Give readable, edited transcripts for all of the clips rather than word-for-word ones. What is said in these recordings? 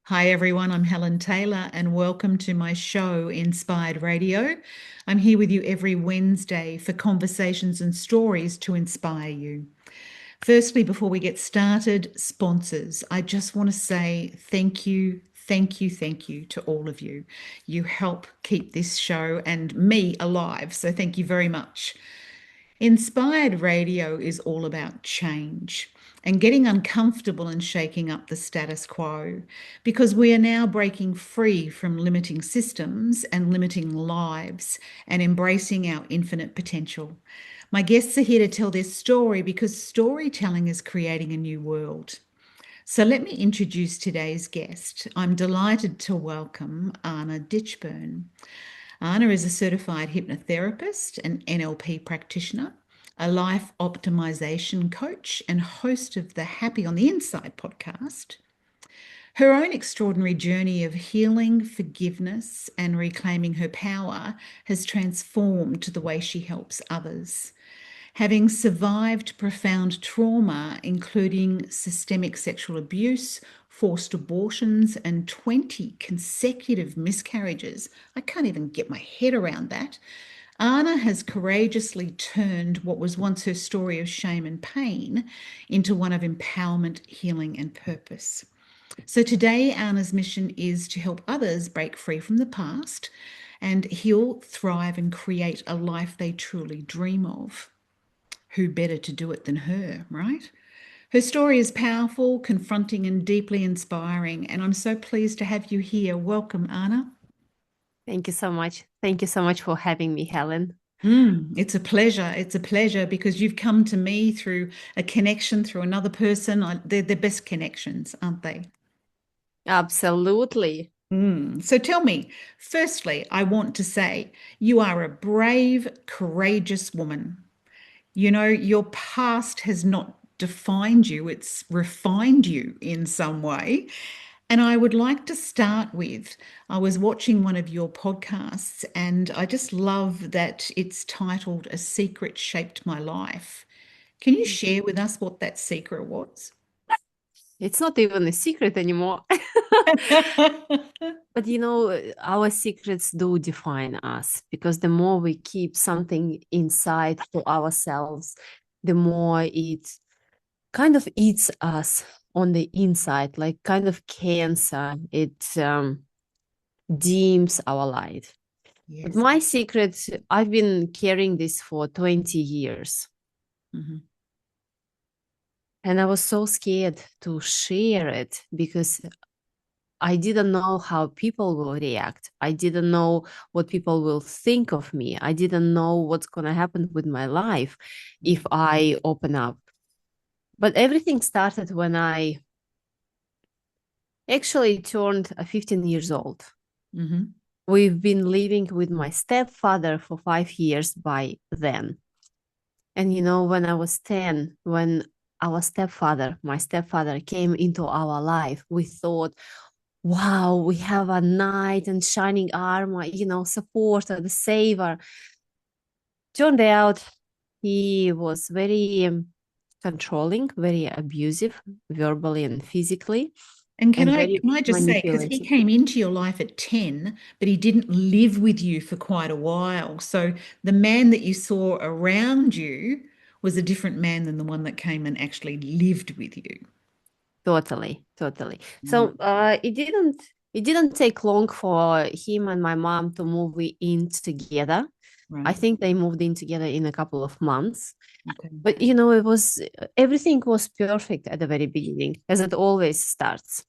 Hi, everyone. I'm Helen Taylor, and welcome to my show, Inspired Radio. I'm here with you every Wednesday for conversations and stories to inspire you. Firstly, before we get started, sponsors, I just want to say thank you, thank you, thank you to all of you. You help keep this show and me alive, so thank you very much. Inspired radio is all about change and getting uncomfortable and shaking up the status quo because we are now breaking free from limiting systems and limiting lives and embracing our infinite potential. My guests are here to tell their story because storytelling is creating a new world. So let me introduce today's guest. I'm delighted to welcome Anna Ditchburn. Anna is a certified hypnotherapist, an NLP practitioner, a life optimization coach, and host of the Happy on the Inside podcast. Her own extraordinary journey of healing, forgiveness, and reclaiming her power has transformed the way she helps others. Having survived profound trauma, including systemic sexual abuse, forced abortions, and 20 consecutive miscarriages, I can't even get my head around that. Anna has courageously turned what was once her story of shame and pain into one of empowerment, healing, and purpose. So today, Anna's mission is to help others break free from the past and heal, thrive, and create a life they truly dream of. Who better to do it than her, right? Her story is powerful, confronting, and deeply inspiring. And I'm so pleased to have you here. Welcome, Anna. Thank you so much. Thank you so much for having me, Helen. It's a pleasure. It's a pleasure because you've come to me through a connection through another person. They're the best connections, aren't they? Absolutely. So tell me, firstly, I want to say you are a brave, courageous woman. You know, your past has not defined you, it's refined you in some way. And I would like to start with I was watching one of your podcasts, and I just love that it's titled A Secret Shaped My Life. Can you share with us what that secret was? It's not even a secret anymore. But our secrets do define us because the more we keep something inside for ourselves, the more it kind of eats us on the inside, like kind of cancer. It dims our light. But Yes. my secret, I've been carrying this for 20 years. Mhm. And I was so scared to share it because I didn't know how people will react. I didn't know what people will think of me. I didn't know what's going to happen with my life if I open up. But everything started when I actually turned 15 years old. Mhm. We've been living with my stepfather for 5 years by then. And when I was 10, when my stepfather came into our life, we thought, wow, we have a knight and shining armor, supporter, the saver. Turned out he was very controlling, very abusive, verbally and physically, And and very can I just say, because he manipulative. came into your life at 10, but he didn't live with you for quite a while. So the man that you saw around you was a different man than the one that came and actually lived with you. Totally, totally. Mm. So it didn't take long for him and my mom to move in together. I Right. think they moved in together in a couple of months. Okay. But it was everything was perfect at the very beginning, as it always starts.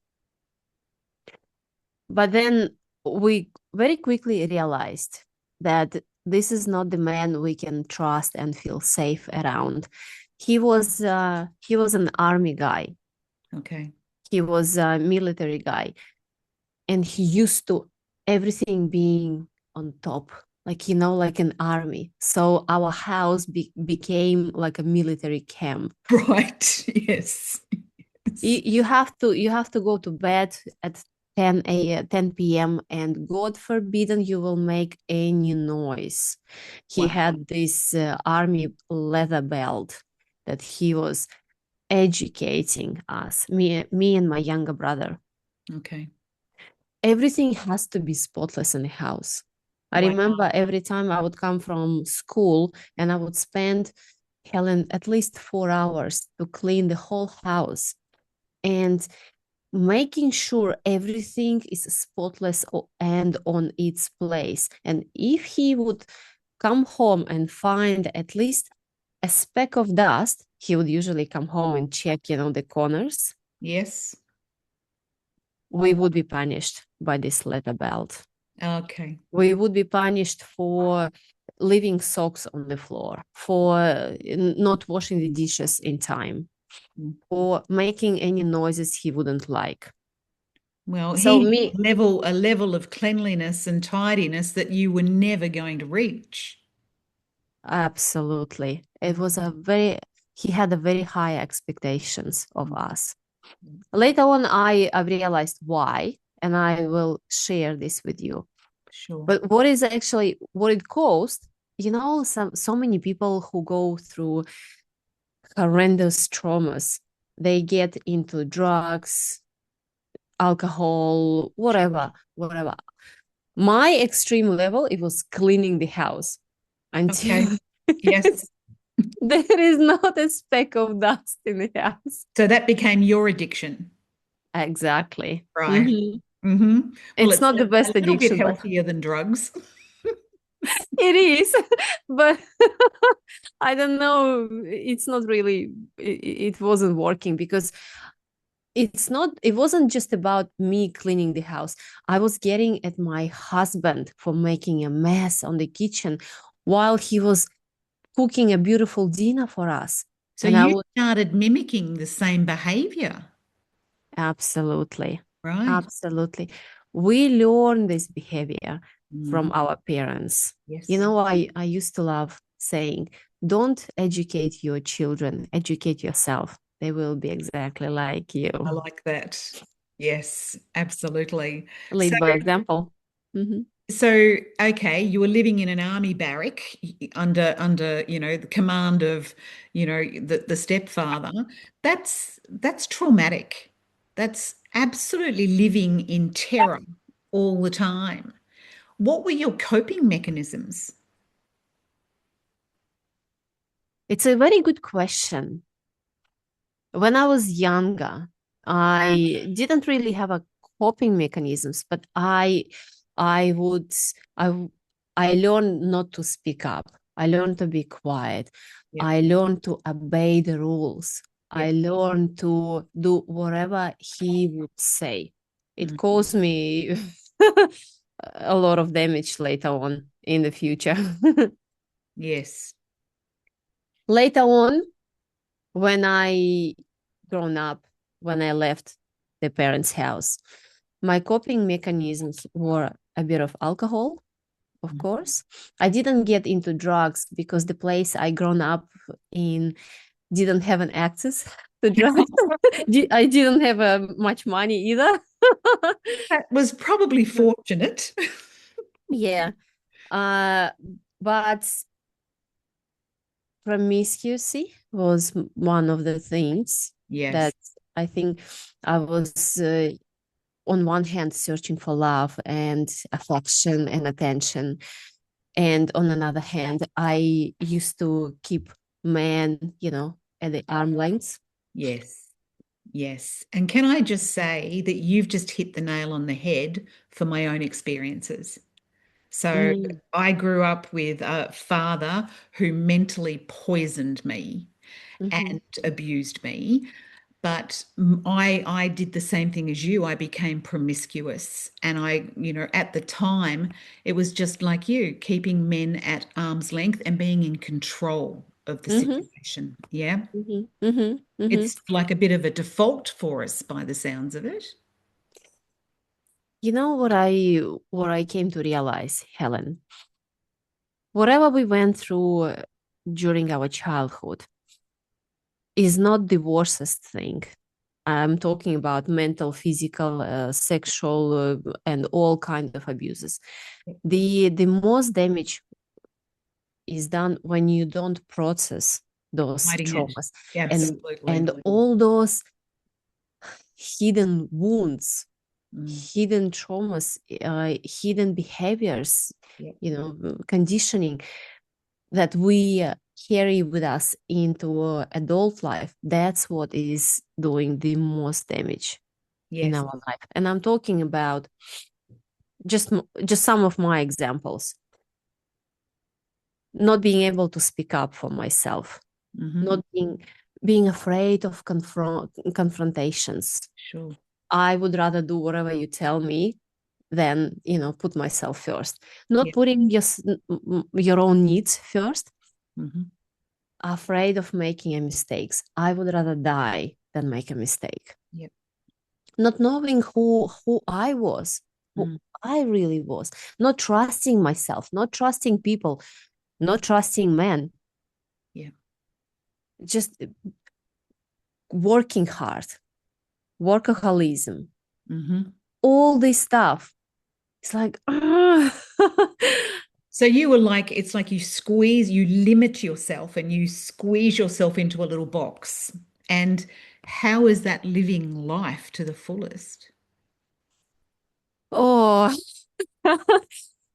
But then we very quickly realized that this is not the man we can trust and feel safe around. He was an army guy. Okay. He was a military guy, and he used to everything being on top, like like an army. So our house became like a military camp. Right. Yes. Yes. You have to go to bed at 10 p.m. and God forbidden you will make any noise. He Wow. had this army leather belt that he was educating us, me and my younger brother. Okay. everything has to be spotless in the house. I Wow. remember every time I would come from school and I would spend, Helen, at least 4 hours to clean the whole house and making sure everything is spotless and on its place. And if he would come home and find at least a speck of dust, he would usually come home and check, the corners. Yes. We would be punished by this leather belt. Okay. We would be punished for leaving socks on the floor, for not washing the dishes in time, Mm. or making any noises he wouldn't like. Well, So he had me, a level of cleanliness and tidiness that you were never going to reach. absolutely. Mm. He had a very high expectations of Mm. us. Later on, I realized why, and I will share this with you. Sure. But what it caused, so many people who go through horrendous traumas, they get into drugs, alcohol, whatever. My extreme level, it was cleaning the house Okay. until Yes. there is not a speck of dust in the house. So that became your addiction. Exactly. Right. Mhm. Mm-hmm. Well, It's it's not the a best little bit addiction, but healthier than drugs. it is. But I don't know. It's not really, it wasn't working because it wasn't just about me cleaning the house. I was getting at my husband for making a mess on the kitchen while he was cooking a beautiful dinner for us. So And I you would started mimicking the same behavior, absolutely, right? absolutely. We learn this behavior Mm. from our parents. Yes. I used to love saying, don't educate your children, educate yourself. They will be exactly like you. I like that. Yes, absolutely. So, Lead by example. Mhm. okay, you were living in an army barrack under, the command of, the stepfather. That's traumatic. That's absolutely living in terror all the time. What were your coping mechanisms? It's a very good question. When I was younger, I didn't really have a coping mechanisms, but I would I I learned not to speak up. I learned to be quiet. Yep. I learned to obey the rules. I Yep. learned to do whatever he would say. It Mm. caused me a lot of damage later on in the future. Yes. Later on, when I grown up, when I left the parents' house, my coping mechanisms were a bit of alcohol, of Mm. course. I didn't get into drugs because the place I grown up in didn't have an access to drugs. I didn't have much money either. That was probably fortunate. Yeah. Uh, but promiscuity was one of the things Yes. that I think I was on one hand searching for love and affection and attention, and on another hand I used to keep men at the arm length. Yes. Yes. And can I just say that you've just hit the nail on the head for my own experiences? So Mm, I grew up with a father who mentally poisoned me mhm, and abused me. But I did the same thing as you. I became promiscuous. And at the time, it was just like you, keeping men at arm's length and being in control of the mhm, situation. Yeah. mhm, mhm, mhm. It's like a bit of a default for us by the sounds of it. You know what I came to realize, Helen? Whatever we went through during our childhood is not the worstest thing. I'm talking about mental, physical, sexual, and all kind of abuses. The most damage is done when you don't process those Hiding it. traumas and Absolutely. and all those hidden wounds Mm. hidden traumas, hidden behaviors, Yep. conditioning that we carry with us into adult life. That's what is doing the most damage in Yes. our life. And I'm talking about just some of my examples. Not being able to speak up for myself, Mm-hmm. not being afraid of confrontations. Sure. I would rather do whatever you tell me than put myself first. Not Yep. putting your own needs first. Mm-hmm. Afraid of making a mistakes. I would rather die than make a mistake. Yep. Not knowing who I was, who Mm. I really was. Not trusting myself. Not trusting people. Not trusting men. Yeah. Just working hard, workaholism, Mm-hmm. all this stuff. It's like, So you were like, it's like you limit yourself and you squeeze yourself into a little box. And how is that living life to the fullest? oh,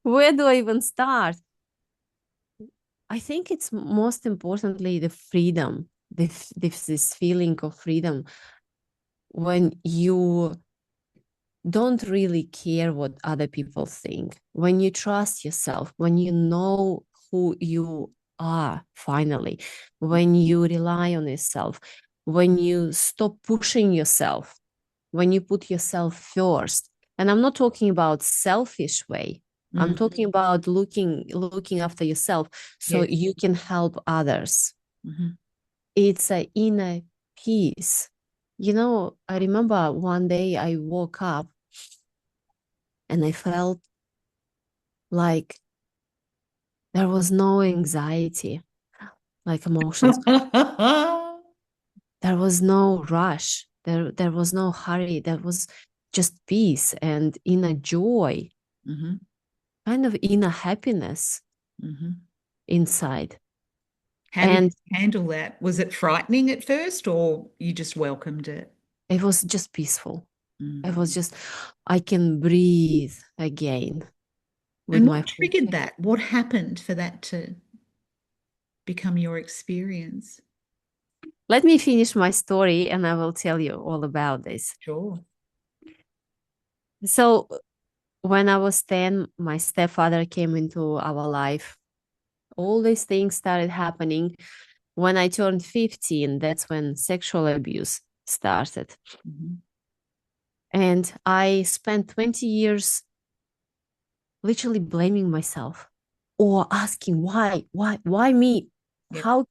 where do I even start? I think it's most importantly the freedom, this feeling of freedom when you don't really care what other people think, when you trust yourself, when you know who you are finally, when you rely on yourself, when you stop pushing yourself, when you put yourself first. And I'm not talking about selfish way. I'm Mm. talking about looking after yourself so Yes. you can help others. Mm-hmm. It's an inner peace. I remember one day I woke up and I felt like there was no anxiety, like emotions. There was no rush. There was no hurry. There was just peace and inner joy, Mm-hmm. kind of inner happiness Mm-hmm. inside. How did And you handle that? Was it frightening at first, or you just welcomed it? it was just peaceful. Mm. It was just, I can breathe again with And my what full triggered chest. that? What happened for that to become your experience? Let me finish my story and I will tell you all about this. Sure. So, when I was 10, my stepfather came into our life. All these things started happening. When I turned 15, that's when sexual abuse started. Mm-hmm. And I spent 20 years literally blaming myself or asking why me? Yep.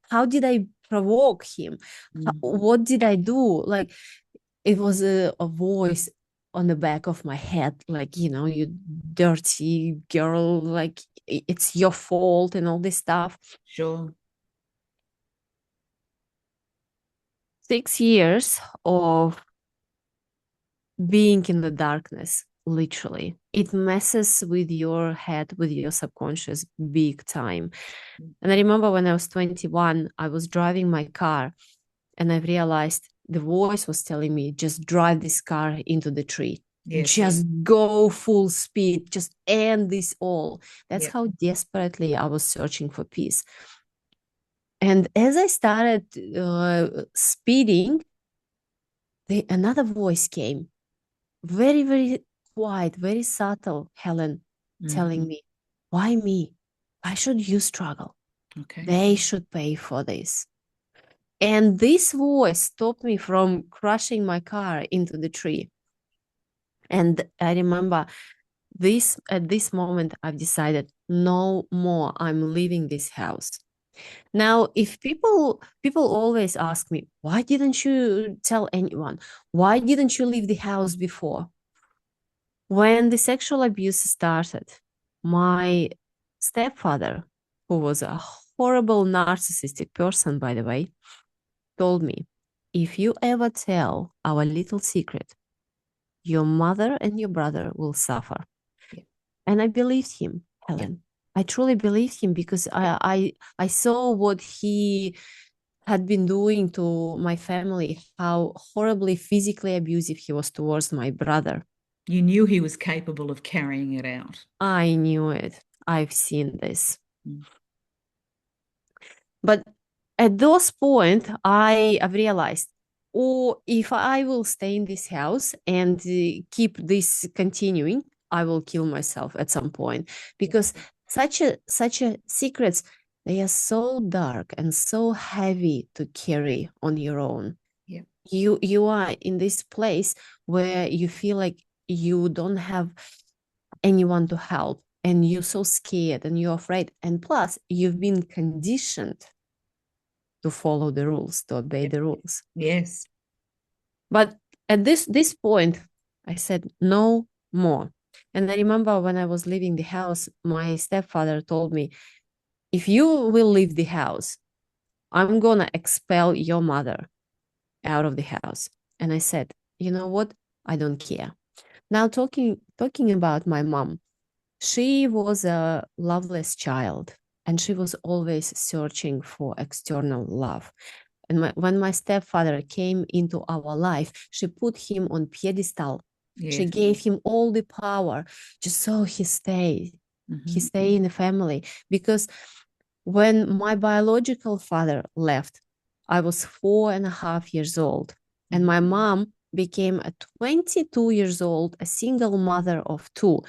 How did I provoke him? Mm. What did I do? Like it was a voice on the back of my head, like, you dirty girl, like it's your fault and all this stuff. Sure. 6 years of being in the darkness, literally. It messes with your head, with your subconscious big time. And I remember when I was 21, I was driving my car and I realized the voice was telling me, just drive this car into the tree. Yes. Just go full speed, just end this all. That's Yep. how desperately I was searching for peace. And as I started speeding, another voice came, very, very quiet, very subtle, Helen, Mm. telling me, why me? Why should you struggle? Okay. They should pay for this. And this voice stopped me from crushing my car into the tree. And I remember at this moment, I've decided no more, I'm leaving this house. Now, if people always ask me, why didn't you tell anyone? Why didn't you leave the house before? When the sexual abuse started, my stepfather, who was a horrible narcissistic person, by the way, told me, if you ever tell our little secret, your mother and your brother will suffer. Yep. And I believed him, Yep. Helen. I truly believed him because I saw what he had been doing to my family, how horribly physically abusive he was towards my brother. You knew he was capable of carrying it out. I knew it. I've seen this. Mm. But at those point, I've realized, or if I will stay in this house and keep this continuing, I will kill myself at some point, because such a secrets, they are so dark and so heavy to carry on your own. Yeah. You are in this place where you feel like you don't have anyone to help, and you're so scared and you're afraid, and plus you've been conditioned to follow the rules, to obey the rules. Yes. But at this point, I said no more. And I remember when I was leaving the house, my stepfather told me, if you will leave the house, I'm gonna expel your mother out of the house. And I said, you know what? I don't care. Now talking about my mom, she was a loveless child, and she was always searching for external love. And when my stepfather came into our life, she put him on pedestal. She Yes. gave him all the power just so he stay in the family. Because when my biological father left, I was 4.5 years old, and my mom became a 22 years old, a single mother of two,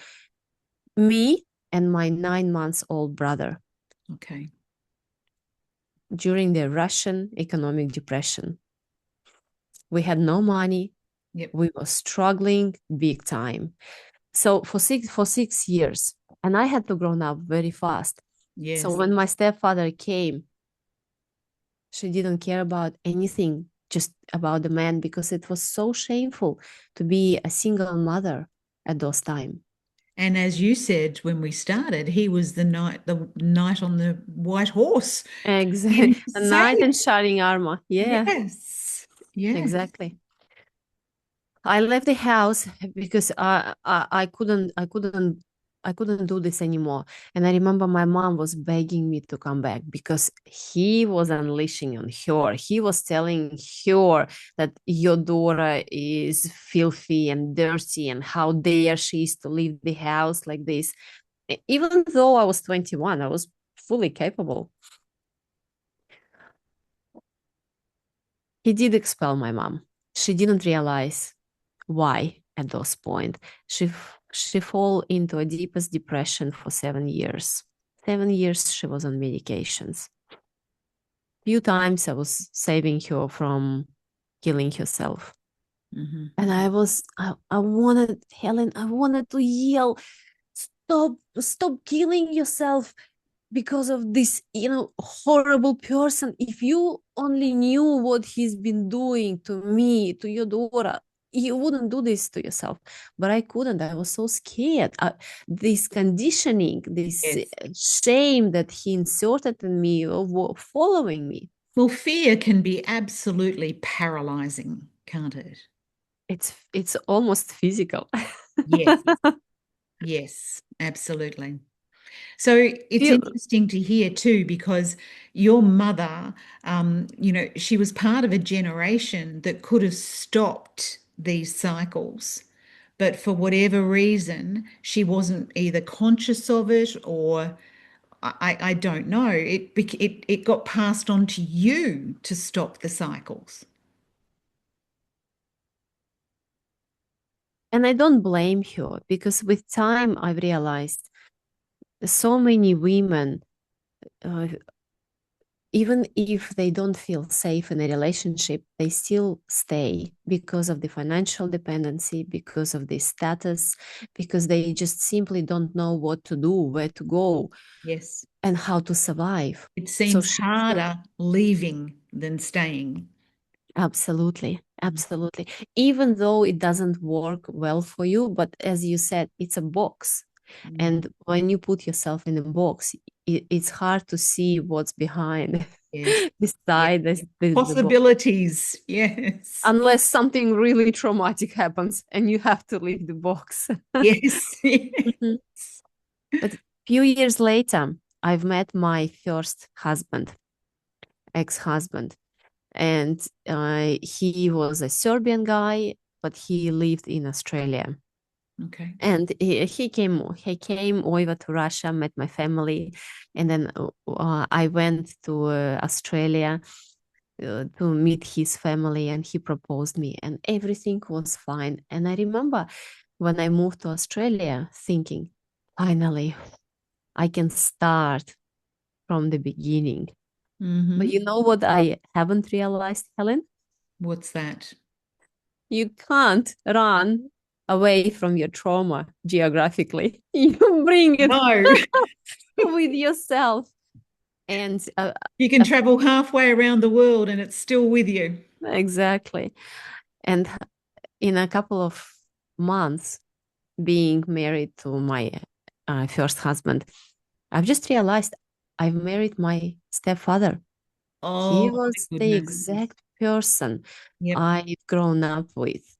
me and my 9 months old brother, Okay. during the Russian economic depression. We had no money. Yep. We were struggling big time. So for six years, and I had to grow up very fast. Yes. So when my stepfather came, she didn't care about anything, just about the man, because it was so shameful to be a single mother at those time. And as you said when we started, he was the knight on the white horse. Exactly. A knight Insane. in shining armor. Yeah, Yes. Yes. exactly. I left the house because I couldn't do this anymore. And I remember my mom was begging me to come back because he was unleashing on her. He was telling her that your daughter is filthy and dirty, and how dare she is to leave the house like this. Even though I was 21, I was fully capable. He did expel my mom. She didn't realize why at those point. She fall into a deepest depression for 7 years. 7 years she was on medications. Few times I was saving her from killing herself. And I wanted, Helen, I wanted to yell, stop killing yourself because of this, horrible person. If you only knew what he's been doing to me, to your daughter, you wouldn't do this to yourself. But I couldn't. I was so scared. This conditioning, this Yes. shame that he inserted in me of following me. Well, fear can be absolutely paralyzing, can't it? It's almost physical. Yes. Yes, absolutely. So it's Feel- interesting to hear too, because your mother, she was part of a generation that could have stopped these cycles. But for whatever reason, she wasn't either conscious of it, or I don't know. It got passed on to you to stop the cycles. and I don't blame her, because with time I've realized so many women, uh, even if they don't feel safe in a relationship, they still stay because of the financial dependency, because of the status, because they just simply don't know what to do, where to go, Yes. and how to survive. It So seems she still, harder leaving than staying. absolutely, absolutely. Even though it doesn't work well for you, but as you said, it's a box. Mm. And when you put yourself in a box, it's hard to see what's behind Yes. Yes. beside the box. Possibilities. Yes. Unless something really traumatic happens and you have to leave the box. Yes. Mhm. But a few years later, I've met my first husband, ex-husband, and he was a Serbian guy, but he lived in Australia. Okay. And he came over to Russia, met my family, and then I went to Australia to meet his family, and he proposed me, and everything was fine. And I remember when I moved to Australia thinking, finally, I can start from the beginning. But Mm-hmm. you know what I haven't realized, Helen? What's that? You can't run away from your trauma geographically. You bring it No. with yourself. And You can travel halfway around the world and it's still with you. exactly. And in a couple of months, being married to my first husband, I've just realized I've married my stepfather. He Oh, my was the goodness. exact person Yep. I've grown up with.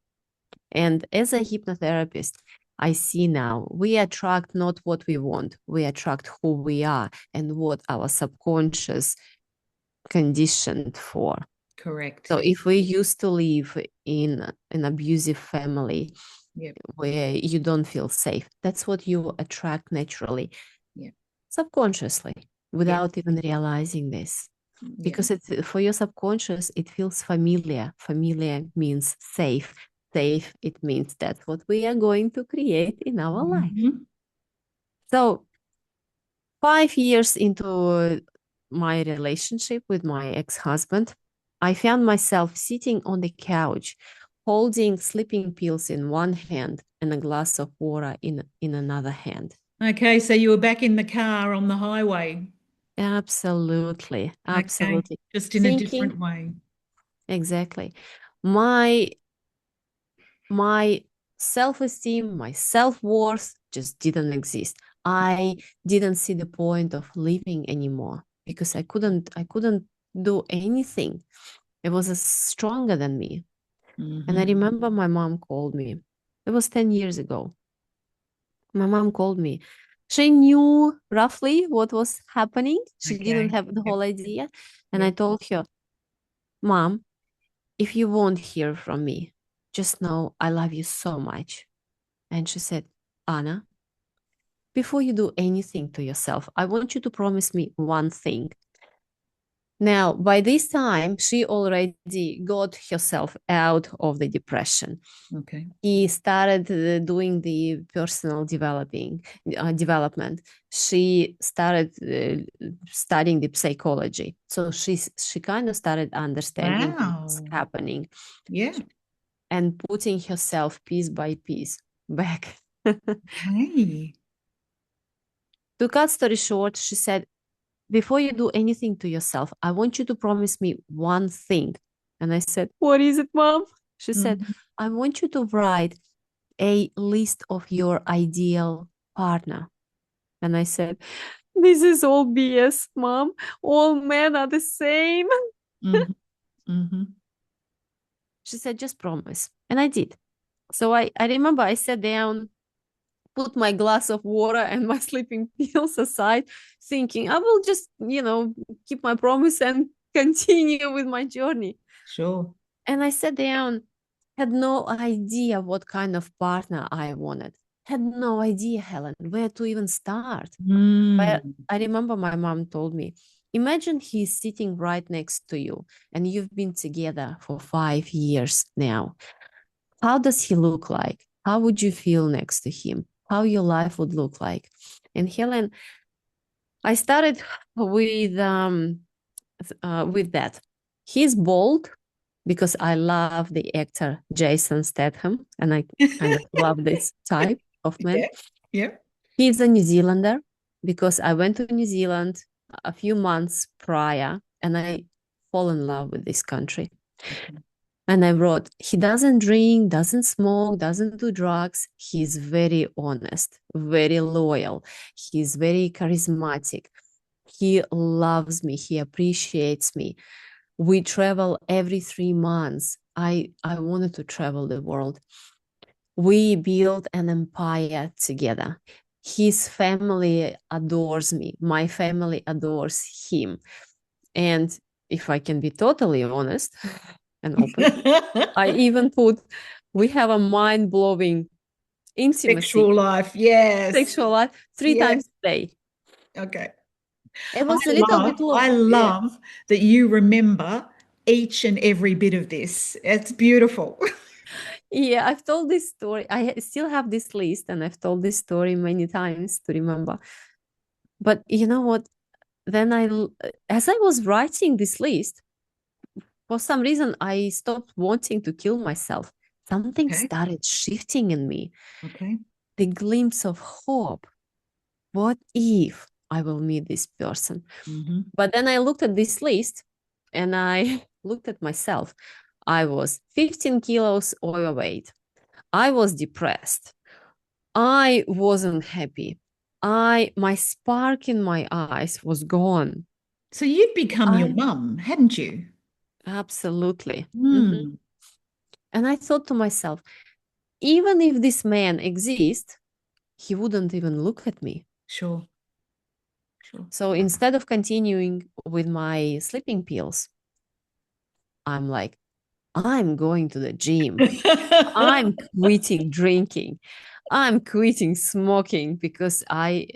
And as a hypnotherapist, I see now we attract not what we want, we attract who we are and what our subconscious conditioned for. Correct. So if we used to live in an abusive family Yep. where you don't feel safe, that's what you attract naturally, Yep. subconsciously, Yep. without even realizing this. Yep. Because it's for your subconscious, it feels familiar. Familiar means safe. Safe, it means that's what we are going to create in our life. Mm-hmm. So 5 years into my relationship with my ex-husband, I found myself sitting on the couch, holding sleeping pills in one hand and a glass of water in another hand. Okay, so you were back in the car on the highway. Absolutely, Okay, absolutely. just in a Thinking different way. exactly. My self-esteem, my self-worth just didn't exist. I didn't see the point of living anymore because I couldn't do anything. It was stronger than me. And I Mm-hmm. remember my mom called me. It was 10 years ago. My mom called me. She knew roughly what was happening. She didn't Okay. have the Yep. whole idea. And I Yep. told her, Mom, if you won't hear from me, just know I love you so much. And she said, Anna, before you do anything to yourself, I want you to promise me one thing. Now, by this time, she already got herself out of the depression. Okay. He started doing the personal development. She started studying the psychology. So she kind of started understanding what's Wow. happening Yeah. and putting herself piece by piece back. Hey. To cut story short, she said, before you do anything to yourself, I want you to promise me one thing. And I said, what is it, Mom? She said, Mm-hmm. I want you to write a list of your ideal partner. And I said, this is all BS, Mom. All men are the same. Mm-hmm. Mm-hmm. She said, just promise. And I did. So I remember I sat down, put my glass of water and my sleeping pills aside, thinking I will just, keep my promise and continue with my journey. Sure. And I sat down, had no idea what kind of partner I wanted, had no idea, Helen, where to even start. But Mm. I remember my mom told me, imagine he's sitting right next to you and you've been together for 5 years now. How does he look like? How would you feel next to him? How your life would look like? And Helen, I started with that. He's bold because I love the actor Jason Statham, and I kind of love this type of man. Yeah. Yeah. He's a New Zealander because I went to New Zealand a few months prior, and I fall in love with this country. Okay. And I wrote, he doesn't drink, doesn't smoke, doesn't do drugs. He's very honest, very loyal. He's very charismatic. He loves me. He appreciates me. We travel every 3 months. I wanted to travel the world. We built an empire together. His family adores me. My family adores him. And if I can be totally honest and open, I even put, we have a mind blowing intimacy, Sexual life. Yes. sexual life, three Yeah. times a day. Okay. It was a little bit I low. Yeah. love that you remember each and every bit of this. It's beautiful. Yeah, I've told this story. Still have this list, and I've told this story many times to remember. But you know what? Then as I was writing this list, for some reason, I stopped wanting to kill myself. Something Okay. started shifting in me. Okay. The glimpse of hope. What if I will meet this person? Mm-hmm. But then I looked at this list and I looked at myself. I was 15 kilos overweight. I was depressed. I wasn't happy. My spark in my eyes was gone. So you'd become your I mum, hadn't you? absolutely. Mhm. Hmm. And I thought to myself, even if this man exists, he wouldn't even look at me. Sure. Sure. So instead of continuing with my sleeping pills, I'm like, I'm going to the gym. I'm quitting drinking. I'm quitting smoking because I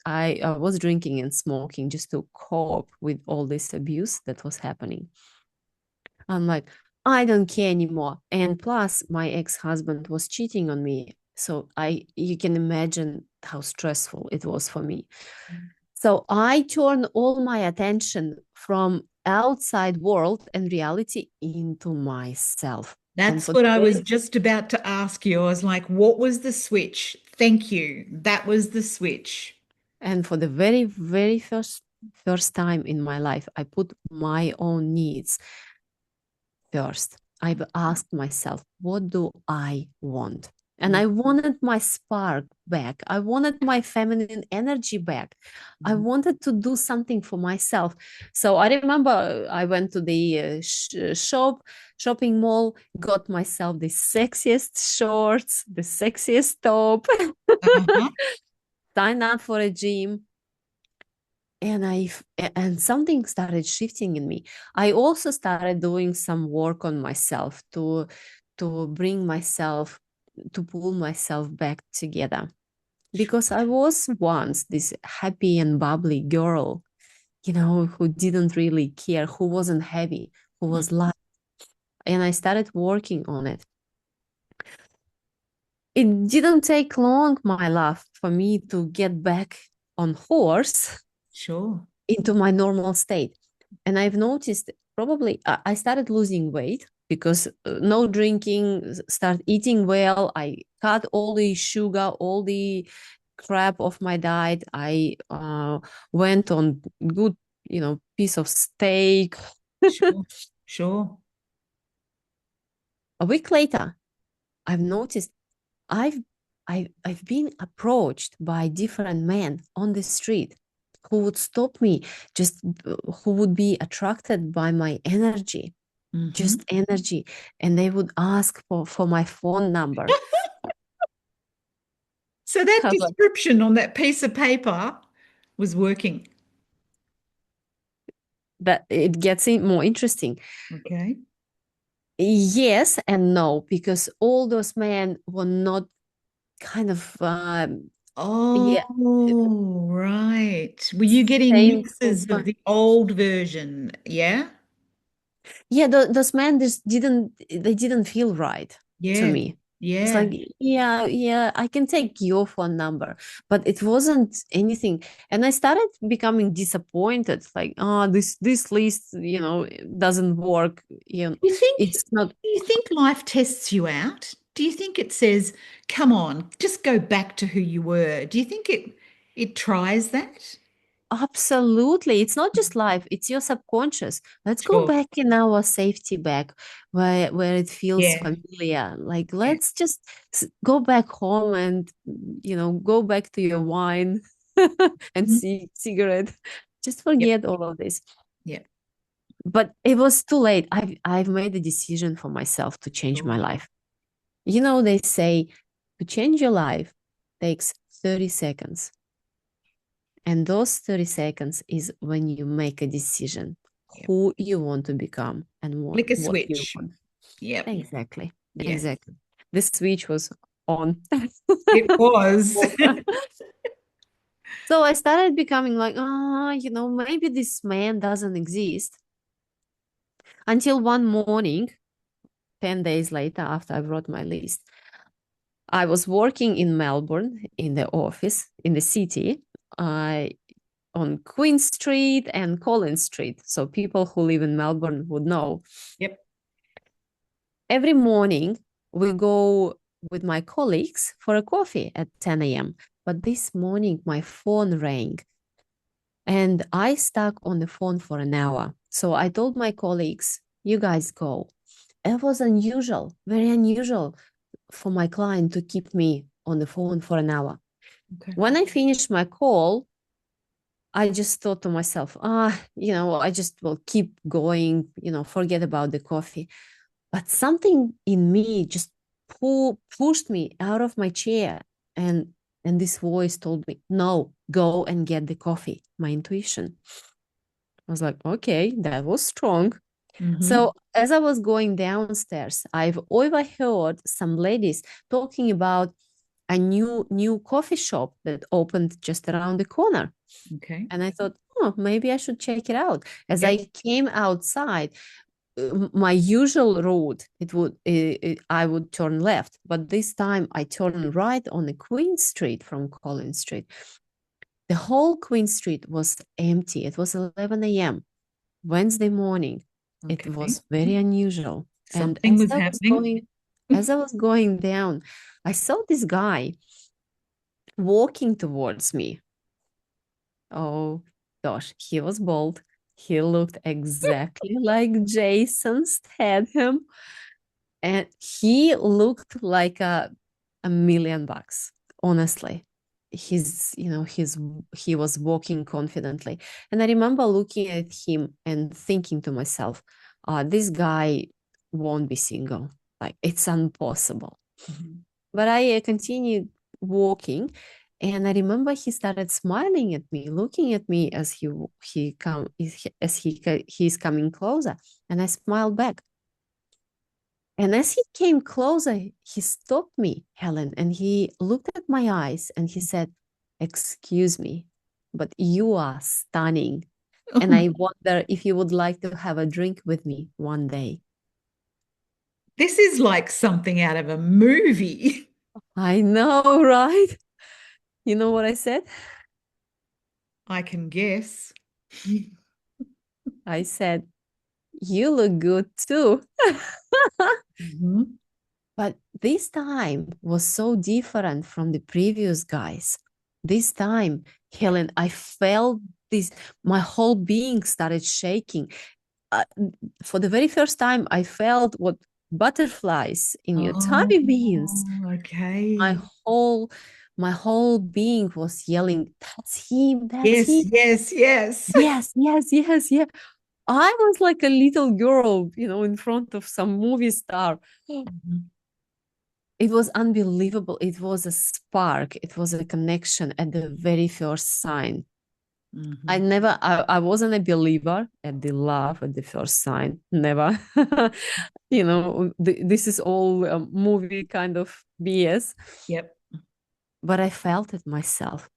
was drinking and smoking just to cope with all this abuse that was happening. I'm like, I don't care anymore. And plus my ex-husband was cheating on me. So you can imagine how stressful it was for me. So I turned all my attention from outside world and reality into myself. And That's for the what I was very just about to ask you. I was like, what was the switch? Thank you. That was the switch. And for the very, very first time in my life, I put my own needs first. I've asked myself, what do I want? And I wanted my spark back. I wanted my feminine energy back. I Mhm. wanted to do something for myself. So I remember I went to the shopping mall, got myself the sexiest shorts, the sexiest top, Uh-huh. signed up for a gym, and something started shifting in me. I also started doing some work on myself to bring myself, to pull myself back together, because I was once this happy and bubbly girl, who didn't really care, who wasn't heavy, who was light. And I started working on it. It didn't take long, my love, for me to get back on horse Sure. into my normal state. And I've noticed, probably I started losing weight because no drinking, start eating well. I cut all the sugar, all the crap off my diet. I went on good, piece of steak. Sure. Sure. A week later, I've noticed I've I've been approached by different men on the street who would stop me, just who would be attracted by my energy, Hmm. just energy, and they would ask for my phone number. So that I was like, description on that piece of paper was working. that it gets more interesting. Okay. Yes and no, because all those men were not kind of yeah, Oh, right. Were you getting same. mixes of the old version? Yeah. Yeah, those men just didn't feel right to Yeah. me. It's Yeah. like, yeah, I can take your phone number, but it wasn't anything. And I started becoming disappointed, like, oh, this list, doesn't work. Do you think, It's not. do you think life tests you out? Do you think it says, come on, just go back to who you were? Do you think it tries that? Absolutely. It's not just life, it's your subconscious. Let's go Sure. back in our safety bag where it feels Yeah. familiar. Like, Yeah. let's just go back home and, go back to your wine and Mhm. see cigarette. Just Yep. forget all of this. Yeah. But it was too late. I've made a decision for myself to change my Sure. life. They say to change your life takes 30 seconds. And those 30 seconds is when you make a decision Yep. who you want to become and Flick a what you switch. want. Yep. Exactly. Yeah. Exactly. The switch was on. It was. So I started becoming like, maybe this man doesn't exist. Until one morning, 10 days later, after I wrote my list, I was working in Melbourne in the office in the city on Queen Street and Collins Street. So people who live in Melbourne would know. Yep. Every morning, we go with my colleagues for a coffee at 10 a.m. But this morning, my phone rang and I stuck on the phone for an hour. So I told my colleagues, you guys go. It was unusual, very unusual for my client to keep me on the phone for an hour. Okay. When I finished my call, I just thought to myself, I just will keep going, forget about the coffee. But something in me just pushed me out of my chair. And this voice told me, no, go and get the coffee. My intuition. I was like, okay, that was strong. So as I was going downstairs, I've overheard some ladies talking about a new coffee shop that opened just around the corner. Okay. And I thought, oh, maybe I should check it out. As Yep. I came outside, my usual route, I would turn left, but this time I turned right on the Queen Street from Collins Street. The whole Queen Street was empty. It was 11 a.m. Wednesday morning. It Okay. was very unusual. And Something was happening. as I was going down, I saw this guy walking towards me. Oh gosh, he was bald. He looked exactly like Jason Statham. And he looked like a million bucks, honestly. He was walking confidently. And I remember looking at him and thinking to myself, this guy won't be single. Like, it's impossible. But I continued walking, and I remember he started smiling at me, looking at me as he's coming closer, and I smiled back. And as he came closer, he stopped me, Helen, and he looked at my eyes and he said, "Excuse me, but you are stunning. And I wonder if you would like to have a drink with me one day." This is like something out of a movie. I know, right? You know what I said? I can guess. I said, "You look good too." But this time was so different from the previous guys. This time, Helen, I felt this, my whole being started shaking. For the very first time, I felt what butterflies in your tummy means. Okay. My whole my whole being was yelling, "That's him, that's Yes, him." yes, yes. Yes, yes, yes, yeah. I was like a little girl, in front of some movie star. It was unbelievable. It was a spark. It was a connection at the very first sign. I wasn't a believer at the love at the first sign. Never. This is all a movie kind of BS. Yep. But I felt it myself.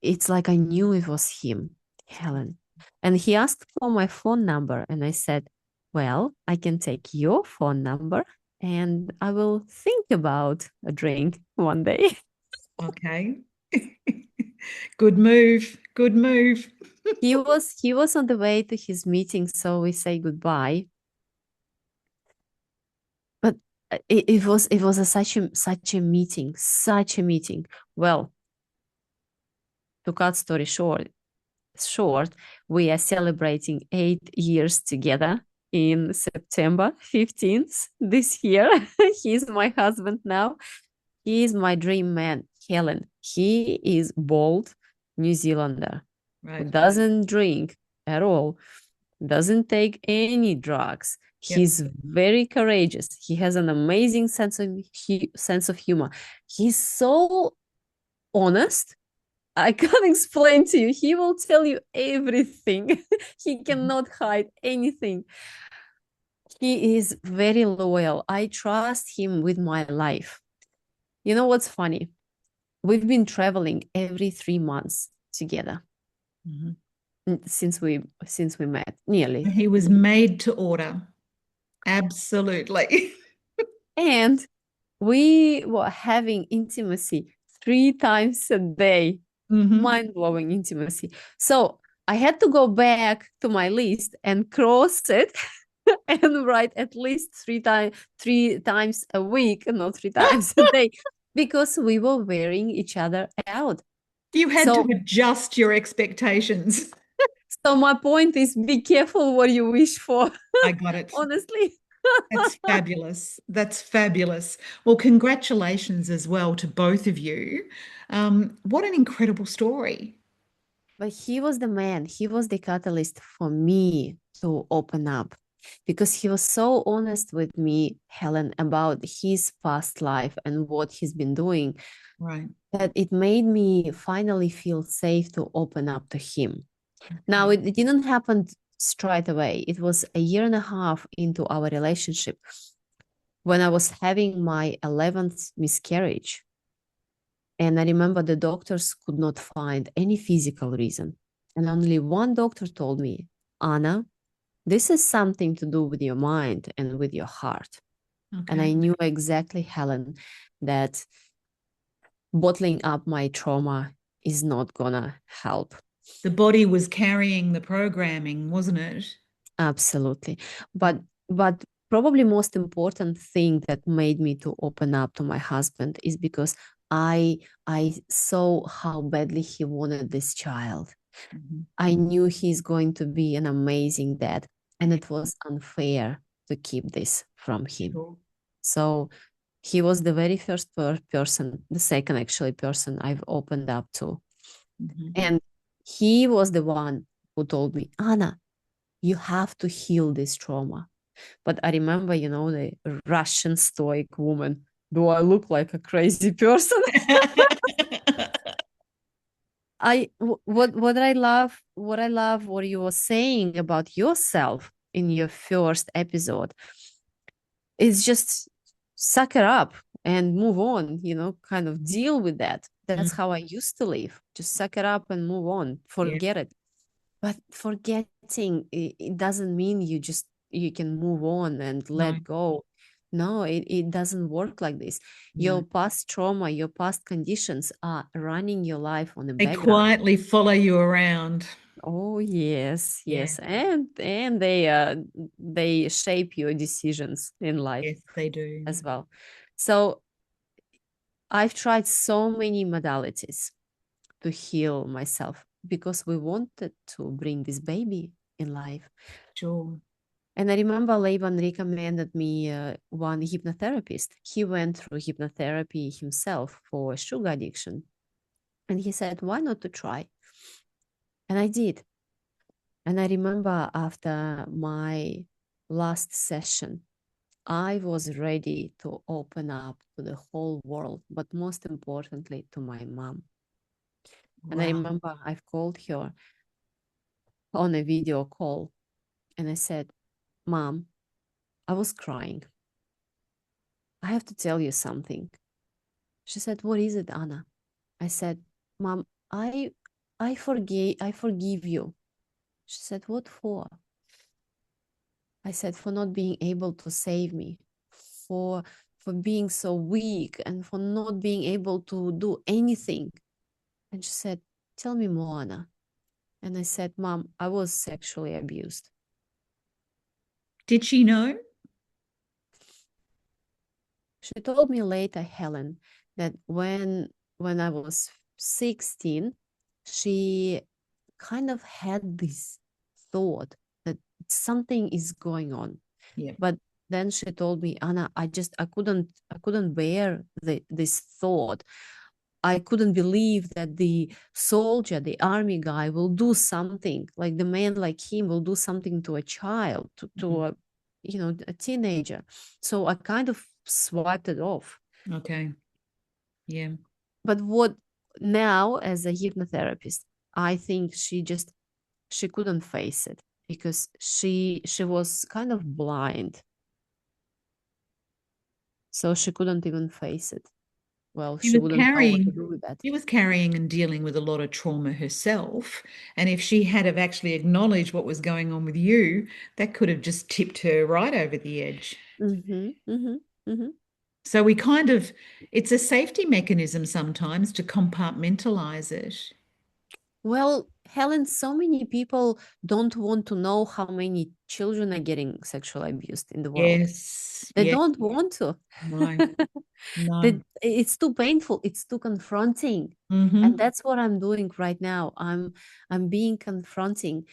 It's like I knew it was him, Helen. And he asked for my phone number, and I said, well, I can take your phone number and I will think about a drink one day. Okay. Good move. Good move. He was on the way to his meeting, so we say goodbye. But it was such a meeting. Well, to cut story short, we are celebrating 8 years together in September 15th this year. He's my husband now. He is my dream man, Helen. He is bold New Zealander who Right. doesn't drink at all, doesn't take any drugs. Yep. He's very courageous. He has an amazing sense of humor. He's so honest. I can't explain to you. He will tell you everything. He cannot hide anything. He is very loyal. I trust him with my life. You know what's funny? We've been traveling every 3 months together Mhm. since we met, nearly. He was made to order. Absolutely. And we were having intimacy 3 times a day, Hmm. mind-blowing intimacy. So I had to go back to my list and cross it and write at least 3 times a week, not 3 times a day, because we were wearing each other out. You had to So, adjust your expectations. so my point is, be careful what you wish for. I got it. Honestly. That's fabulous. That's fabulous. Well, congratulations as well to both of you. What an incredible story. But he was the man, he was the catalyst for me to open up because he was so honest with me, Helen, about his past life and what he's been doing, Right. that it made me finally feel safe to open up to him. Now, Okay. it didn't happen straight away. It was a year and a half into our relationship when I was having my 11th miscarriage. And I remember the doctors could not find any physical reason. And only one doctor told me, Anna, this is something to do with your mind and with your heart. And Okay. I knew exactly, Helen, that bottling up my trauma is not gonna help. The body was carrying the programming, wasn't it? Absolutely. But probably most important thing that made me to open up to my husband is because I saw how badly he wanted this child. Mhm. I knew he's going to be an amazing dad, and it was unfair to keep this from him. Sure. So he was the very first person, the second actually person I've opened up to. Mhm. And he was the one who told me, Anna, you have to heal this trauma. But I remember, the Russian stoic woman. Do I look like a crazy person? What I love what you were saying about yourself in your first episode is just suck it up and move on, kind of deal with that. That's Mm. how I used to live. Just suck it up and move on, Yeah. forget it. But forgetting, it doesn't mean you can move on and No, let go. No, it doesn't work like this. Your no. past trauma, your past conditions are running your life on the They background. quietly follow you around. Oh yes, Yeah. yes. And they shape your decisions in life Yes, they do. as well. So I've tried so many modalities to heal myself because we wanted to bring this baby in life. Sure. And I remember Laban recommended me one hypnotherapist. He went through hypnotherapy himself for sugar addiction. And he said, why not to try? And I did. And I remember after my last session, I was ready to open up to the whole world, but most importantly, to my mom. And I Wow. remember I've called her on a video call and I said, Mom, I was crying. I have to tell you something. She said, what is it, Anna? I said, Mom, I forgive you. She said, what for? I said, for not being able to save me, for for being so weak and for not being able to do anything. And she said, tell me more, Anna. And I said, Mom, I was sexually abused. Did she know? She told me later, Helen, that when I was 16, she kind of had this thought that something is going on. Yeah. But then she told me, Anna, I couldn't bear this thought. I couldn't believe that the soldier, the army guy will do something, like the man like him will do something to a child, to Mhm. a teenager. So I kind of swiped it off. Okay. Yeah. But what now as a hypnotherapist, I think she couldn't face it because she was kind of blind. So she couldn't even face it. well, She she was wouldn't know what to carrying, do with that. she was carrying and dealing with a lot of trauma herself. And if she had have actually acknowledged what was going on with you, that could have just tipped her right over the edge. Mm-hmm, mm-hmm, mm-hmm. So it's a safety mechanism sometimes to compartmentalize it. Well, Helen, so many people don't want to know how many children are getting sexually abused in the world. Yes, They yeah, don't want to. no, no. It's too painful. It's too confronting. And Mm-hmm. that's what I'm doing right now. I'm being confronting,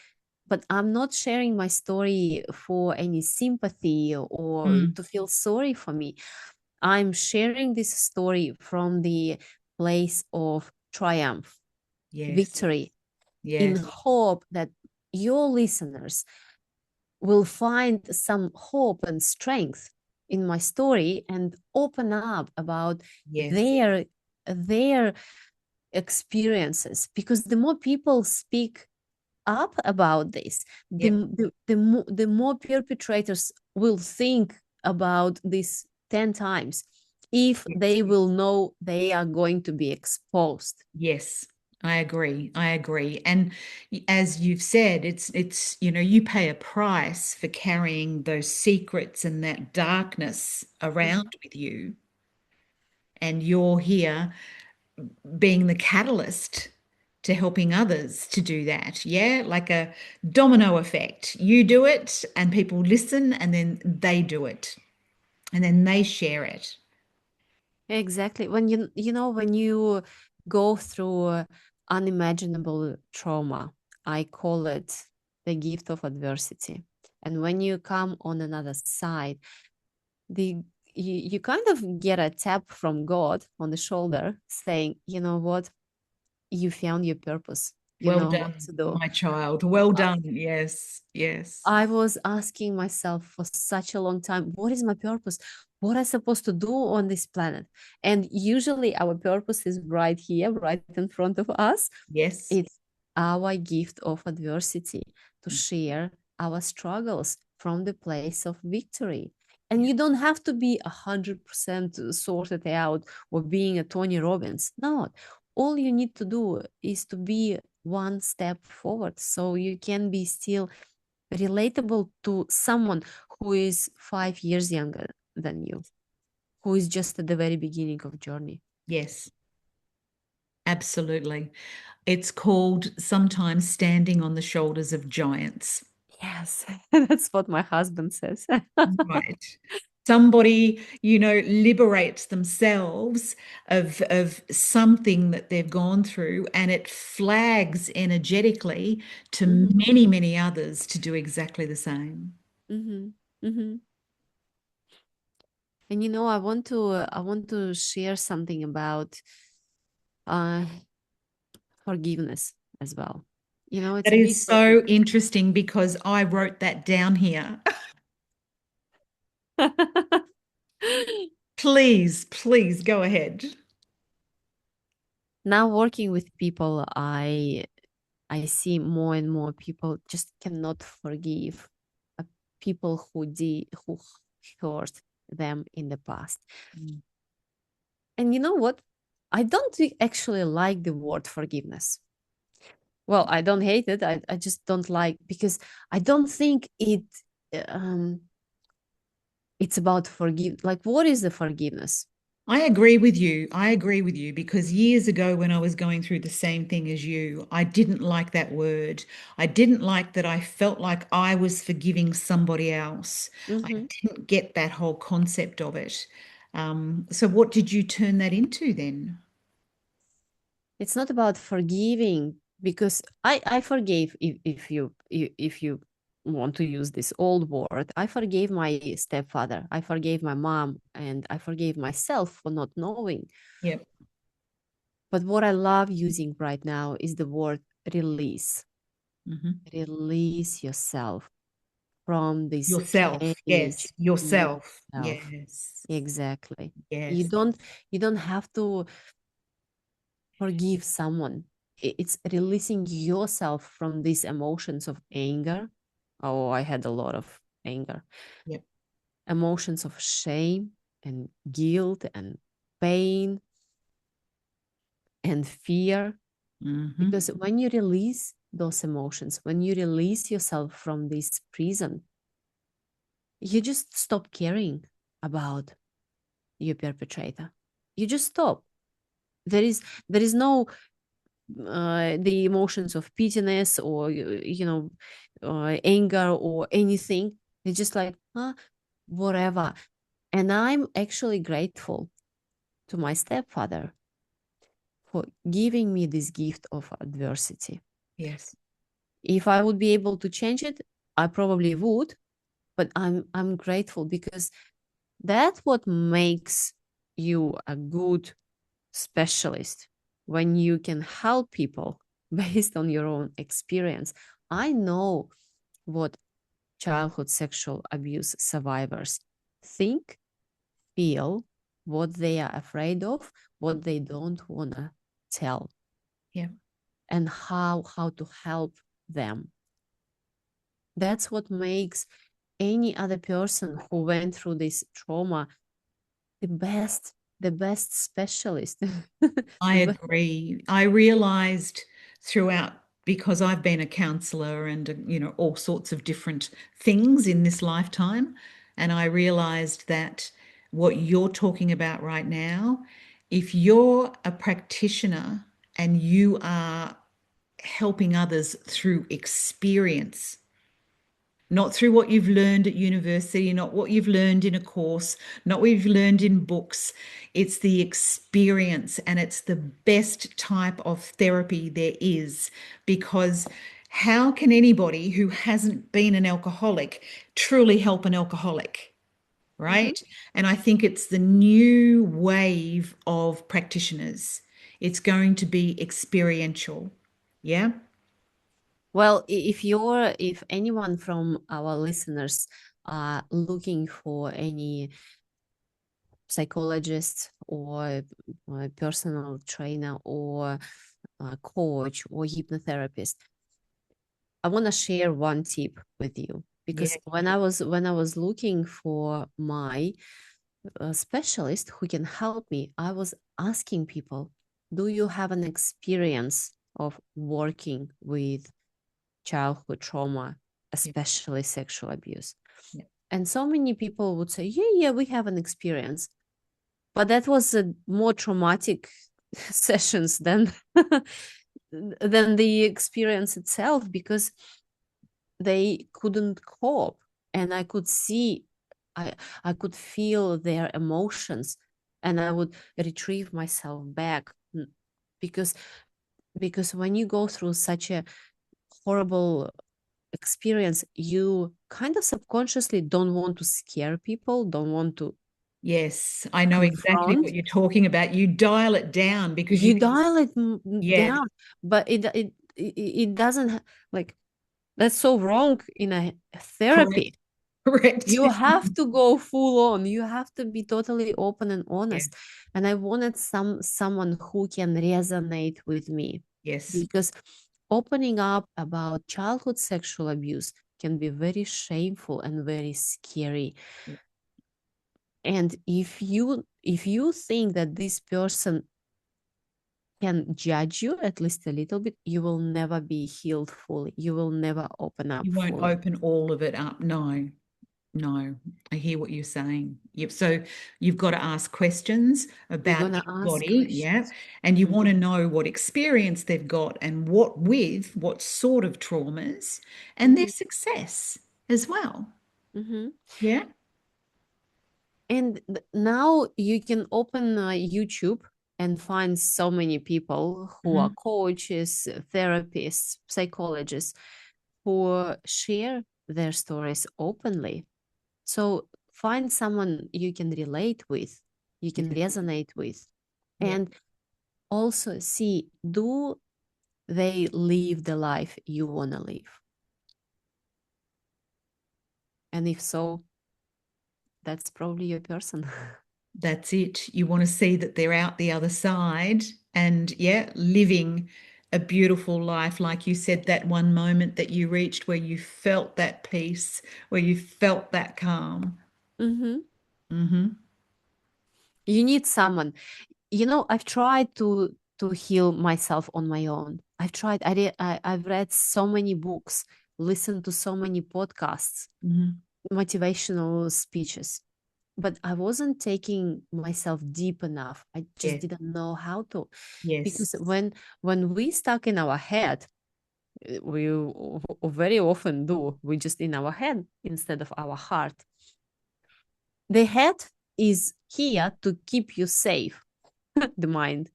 but I'm not sharing my story for any sympathy or Mm. to feel sorry for me. I'm sharing this story from the place of triumph, Yes, victory, in yes, hope that your listeners will find some hope and strength in my story and open up about yes, their experiences, because the more people speak up about this, yep, the more perpetrators will think about this 10 times if yes. they will know they are going to be exposed. Yes, I agree. I agree. And as you've said, you pay a price for carrying those secrets and that darkness around Mhm. with you. And you're here being the catalyst to helping others to do that. Yeah, like a domino effect. You do it, and people listen, and then they do it, and then they share it. Exactly. When when you go through unimaginable trauma, I call it the gift of adversity. And when you come on another side, the you kind of get a tap from God on the shoulder saying, you know what, you found your purpose. You Well know what done, to do. my child. Well I done. Yes, yes, I was asking myself for such a long time, what is my purpose? What am I supposed to do on this planet? And usually our purpose is right here, right in front of us. yes. It's our gift of adversity to share our struggles from the place of victory. And Yeah. you don't have to be 100% sorted out or being a Tony Robbins. No, all you need to do is to be one step forward so you can be still relatable to someone who is 5 years younger than you, who is just at the very beginning of journey. Yes, absolutely. It's called sometimes standing on the shoulders of giants. Yes, that's what my husband says. Right. Somebody, liberates themselves of something that they've gone through, and it flags energetically to Mhm, many, many others to do exactly the same. mhm, mhm. And I want to share something about uh, forgiveness as well. It's That a big is topic. so interesting because I wrote that down here. Please, please go ahead. Now working with people, I see more and more people just cannot forgive uh, people who hurt them in the past. Mm. And you know what? I don't actually like the word forgiveness. Well, I don't hate it. I just don't like, because I don't think um it's about forgive. Like, what is the forgiveness? I agree with you. I agree with you because years ago, when I was going through the same thing as you, I didn't like that word. I didn't like that I felt like I was forgiving somebody else. I Mm-hmm. didn't get that whole concept of it. So, what did you turn that into then? It's not about forgiving, because I forgave, if you want to use this old word, I forgave my stepfather, I forgave my mom, and I forgave myself for not knowing. Yep. But what I love using right now is the word release. Hmm. Release yourself from this Yourself. cage Yes. in Yourself. yourself. Yes. Exactly. You Yes. don't you don't have to forgive someone. It's releasing yourself from these emotions of anger. Oh, I had a lot of anger. Yep. Emotions of shame and guilt and pain. and fear. Mm-hmm. Because when you release those emotions, when you release yourself from this prison, you just stop caring about your perpetrator. You just stop. There is no the emotions of pityness or anger or anything. It's just like whatever. And I'm actually grateful to my stepfather for giving me this gift of adversity. Yes. If I would be able to change it, I probably would, but I'm grateful because that's what makes you a good specialist, when you can help people based on your own experience. I know what childhood sexual abuse survivors think, feel, what they are afraid of, what they don't want to tell, Yeah. and how to help them. That's what makes any other person who went through this trauma the best specialist. I agree. I realized throughout, because I've been a counselor and, all sorts of different things in this lifetime. And I realized that what you're talking about right now, if you're a practitioner and you are helping others through experience, not through what you've learned at university, not what you've learned in a course, not what you've learned in books. It's the experience, and it's the best type of therapy there is, because how can anybody who hasn't been an alcoholic truly help an alcoholic? Mhm. Right. And I think it's the new wave of practitioners. It's going to be experiential. Yeah. Well, if anyone from our listeners are looking for any psychologist or a personal trainer or a coach or hypnotherapist, I want to share one tip with you, Yeah. because when I was looking for my specialist who can help me, I was asking people, do you have an experience of working with childhood trauma, Yeah. especially sexual abuse? Yeah. And so many people would say, yeah, we have an experience. But that was a more traumatic sessions than than the experience itself, because they couldn't cope. And I could see, I I could feel their emotions, and I would retrieve myself back. Because when you go through such a horrible experience, you kind of subconsciously don't want to scare people, don't want to Yes, I know exactly confront. what you're talking about. You dial it down because you You can, dial it yeah, down, but it doesn't like, that's so wrong in a correct, therapy. correct. You have to go full on. You have to be totally open and Yeah, honest. And I wanted someone who can resonate with me, yes, because opening up about childhood sexual abuse can be very shameful and very scary. yeah. And if you think that this person can judge you at least a little bit, you will never be healed fully. You will never open up You won't fully. open all of it up. No, no, I hear what you're saying. Yep. So you've got to ask questions You're about gonna their ask body, yeah, questions. and you want Mhm, to know what experience they've got and what sort of traumas, and their mhm, success as well. mhm. Yeah. And now you can open YouTube and find so many people who are Mhm. coaches, therapists, psychologists, who share their stories openly. So find someone you can relate with, you can Exactly. resonate with, Yeah. and also see, do they live the life you want to live? And if so, that's probably your person. That's it. You want to see that they're out the other side and, yeah, living a beautiful life. Like you said, that one moment that you reached where you felt that peace, where you felt that calm. Mhm. Hmm. You need someone. I've tried to to heal myself on my own. I've tried. I've read so many books, listened to so many podcasts, motivational speeches, but I wasn't taking myself deep enough. I just Yes. didn't know how to. Yes. Because when we stuck in our head, we very often do. We just in our head instead of our heart. The head is here to keep you safe. The mind.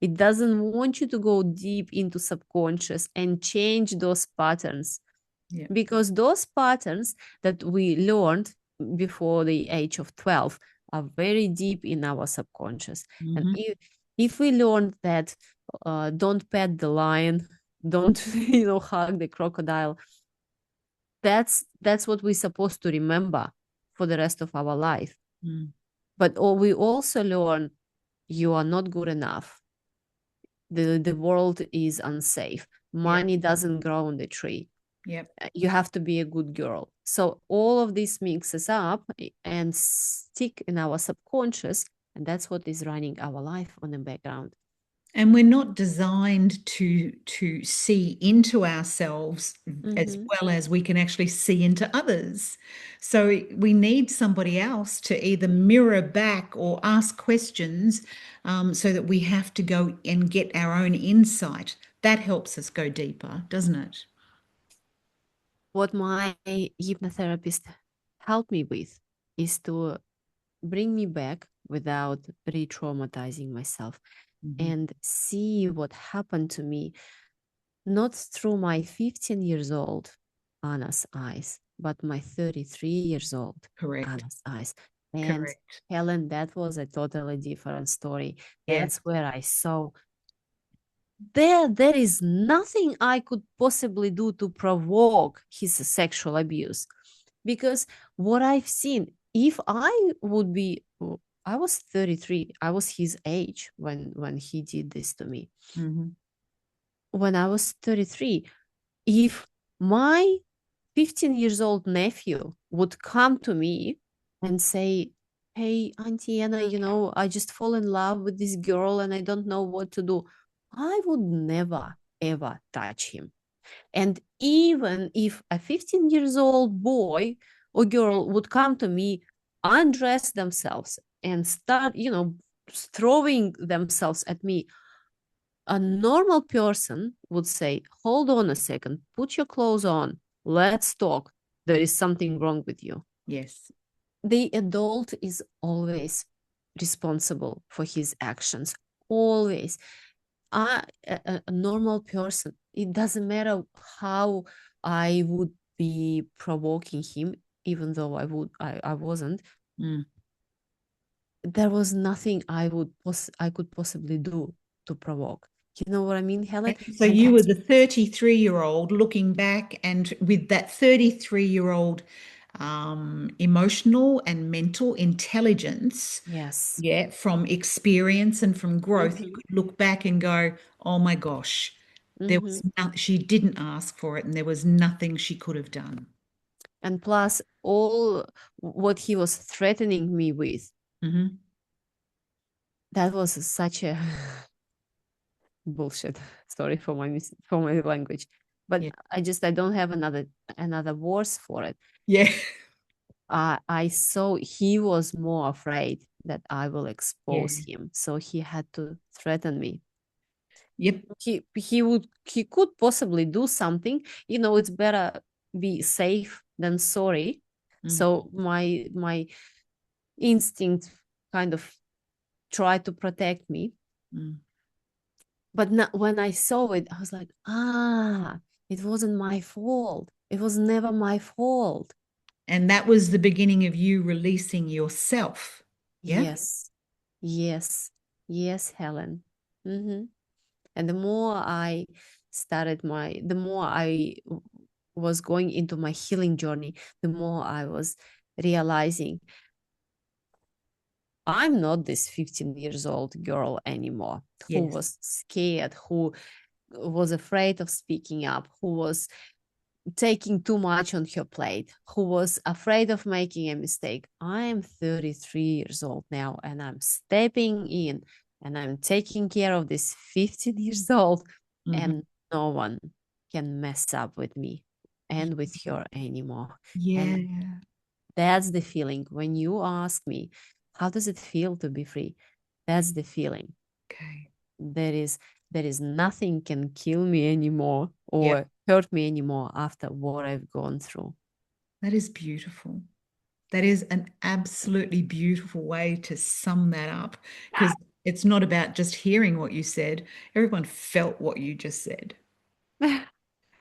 It doesn't want you to go deep into subconscious and change those patterns, Yeah. because those patterns that we learned before the age of 12 are very deep in our subconscious. And if we learned that don't pet the lion, don't hug the crocodile, that's what we're supposed to remember for the rest of our life. But we also learn you are not good enough. The world is unsafe. Money doesn't grow on the tree. Yep. You have to be a good girl. So all of this mixes up and stick in our subconscious, and that's what is running our life on the background. And we're not designed to see into ourselves as well as we can actually see into others. So we need somebody else to either mirror back or ask questions, so that we have to go and get our own insight. That helps us go deeper, doesn't it? What my hypnotherapist helped me with is to bring me back without re-traumatizing myself and see what happened to me, not through my 15 years old Anna's eyes, but my 33 years old Correct. Anna's eyes. And Correct. Helen, that was a totally different story. Yeah. That's where I saw there is nothing I could possibly do to provoke his sexual abuse. Because what I've seen, if I would be, I was 33, I was his age when he did this to me. When I was 33, if my 15 years old nephew would come to me and say, hey, Auntie Anna, I just fall in love with this girl and I don't know what to do, I would never, ever touch him. And even if a 15 years old boy or girl would come to me, undress themselves and start, throwing themselves at me, a normal person would say, hold on a second, put your clothes on, let's talk. There is something wrong with you. Yes. The adult is always responsible for his actions, always. A normal person, it doesn't matter how I would be provoking him, even though I wasn't. There was nothing I could possibly do to provoke. You know what I mean, Helen? So you were the 33-year-old looking back, and with that 33-year-old emotional and mental intelligence, Yes. from experience and from growth, you could look back and go, oh my gosh, there was she didn't ask for it, and there was nothing she could have done. And plus, all what he was threatening me with, that was such a bullshit. Sorry for my language, but I don't have another words for it. Yeah. I saw he was more afraid that I will expose him, so he had to threaten me. Yep. He could possibly do something. It's better be safe than sorry. So my instinct kind of tried to protect me. But when I saw it, I was like, it wasn't my fault. It was never my fault. And that was the beginning of you releasing yourself. Yeah. Yes, Helen. And the more I the more I was going into my healing journey, the more I was realizing I'm not this 15 years old girl anymore who was scared, who was afraid of speaking up, who was taking too much on her plate, who was afraid of making a mistake. I am 33 years old now, and I'm stepping in and I'm taking care of this 15 years old, Mhm. and no one can mess up with me and with her anymore. Yeah. And that's the feeling. When you ask me, how does it feel to be free? That's the feeling. Okay. There is there is nothing can kill me anymore Yeah. or hurt me anymore after what I've gone through. That is beautiful. That is an absolutely beautiful way to sum that up because it's not about just hearing what you said. Everyone felt what you just said.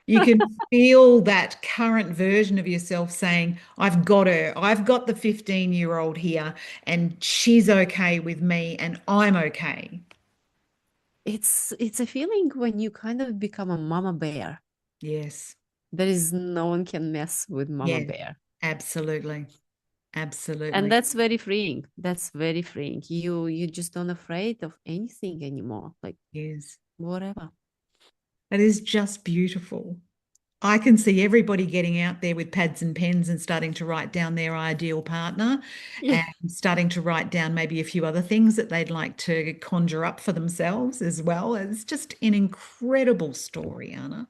You can feel that current version of yourself saying, I've got her. I've got the 15-year-old here, and she's okay with me, and I'm okay. It's a feeling when you kind of become a mama bear. Yes. There is no one can mess with mama Yeah, bear. absolutely. And Absolutely. that's very freeing. That's very freeing. You just don't afraid of anything anymore. Like Yes. whatever. That is just beautiful. I can see everybody getting out there with pads and pens and starting to write down their ideal partner Yeah. and starting to write down maybe a few other things that they'd like to conjure up for themselves as well. It's just an incredible story, Anna.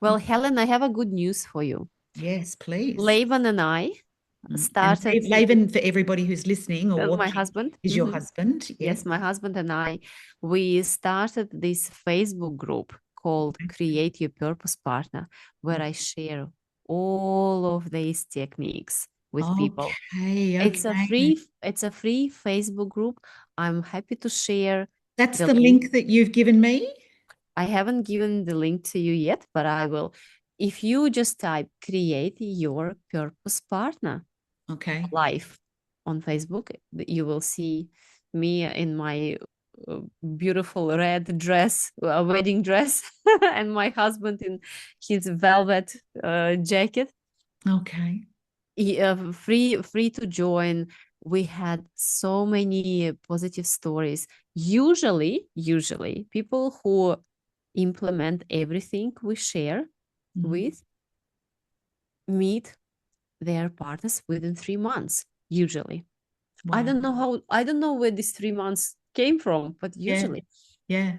Well, Helen, I have a good news for you. Yes, please. Laban and I And started Laban, for everybody who's listening or my watching, husband. is your husband. Yes, Yes. my husband and I, we started this Facebook group called Create Your Purpose Partner, where I share all of these techniques with people. Okay, It's a okay. free Facebook group. I'm happy to share That's the the link. link that you've given me. I haven't given the link to you yet, but I will. If you just type Create Your Purpose Partner Okay. live on Facebook, you will see me in my uh, beautiful red dress, wedding dress, and my husband in his velvet jacket. Okay. Free to join. We had so many positive stories. Usually people who implement everything we share Mhm. with meet their partners within 3 months, usually. Wow. I don't know where these 3 months came from, but Yeah. usually Yeah.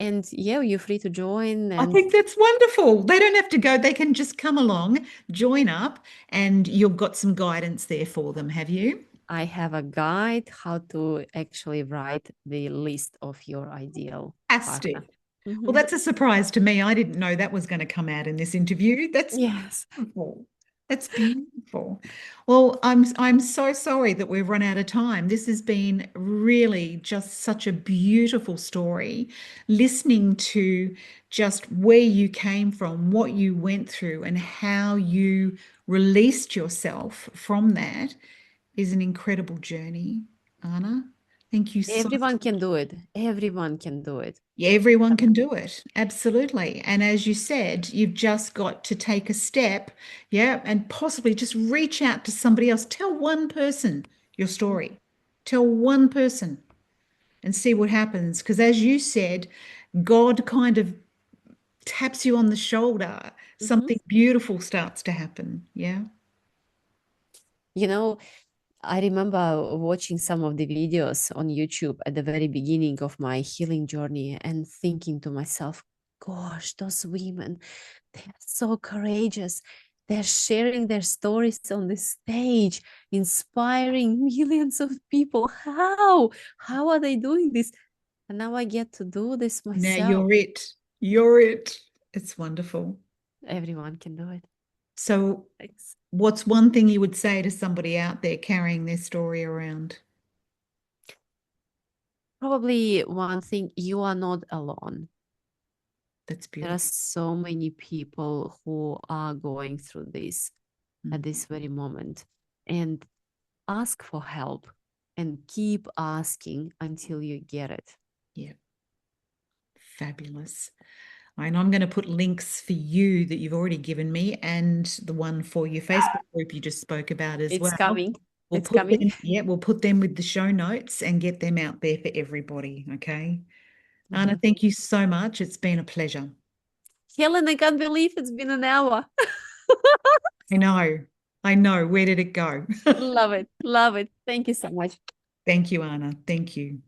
and yeah, you're free to join. I And think that's wonderful. They don't have to go, they can just come along, join up, and you've got some guidance there for them, have you? I have a guide how to actually write the list of your ideal partner. Fantastic. Well, that's a surprise to me. I didn't know that was going to come out in this interview. That's Yes. beautiful. That's beautiful. Well, I'm so sorry that we've run out of time. This has been really just such a beautiful story. Listening to just where you came from, what you went through, and how you released yourself from that is an incredible journey, Anna. Thank you so Everyone can do it. Everyone can do it. Yeah, everyone can do it. Absolutely. And as you said, you've just got to take a step, yeah, and possibly just reach out to somebody else. Tell one person your story. Tell one person and see what happens. Because as you said, God kind of taps you on the shoulder. Mhm. Something beautiful starts to happen. Yeah. You know, I remember watching some of the videos on YouTube at the very beginning of my healing journey and thinking to myself, gosh, those women, they're so courageous. They're sharing their stories on the stage, inspiring millions of people. How? How are they doing this? And now I get to do this Now myself. you're it. You're it. It's wonderful. Everyone can do it. So, Thanks. what's one thing you would say to somebody out there carrying their story around? Probably one thing, you are not alone. That's There are beautiful. so many people who are going through this at Mm, this very moment. And ask for help and keep asking until you get it. yeah, fabulous. And I'm going to put links for you that you've already given me and the one for your Facebook group you just spoke about as It's well. coming. We'll It's put coming. them, yeah, we'll put them with the show notes and get them out there for everybody. Okay. Anna, Mhm. thank you so much. It's been a pleasure. Helen, I can't believe it's been an hour. I know. I know. Where did it go? Love it. Love it. Thank you so much. Thank you, Anna. Thank you.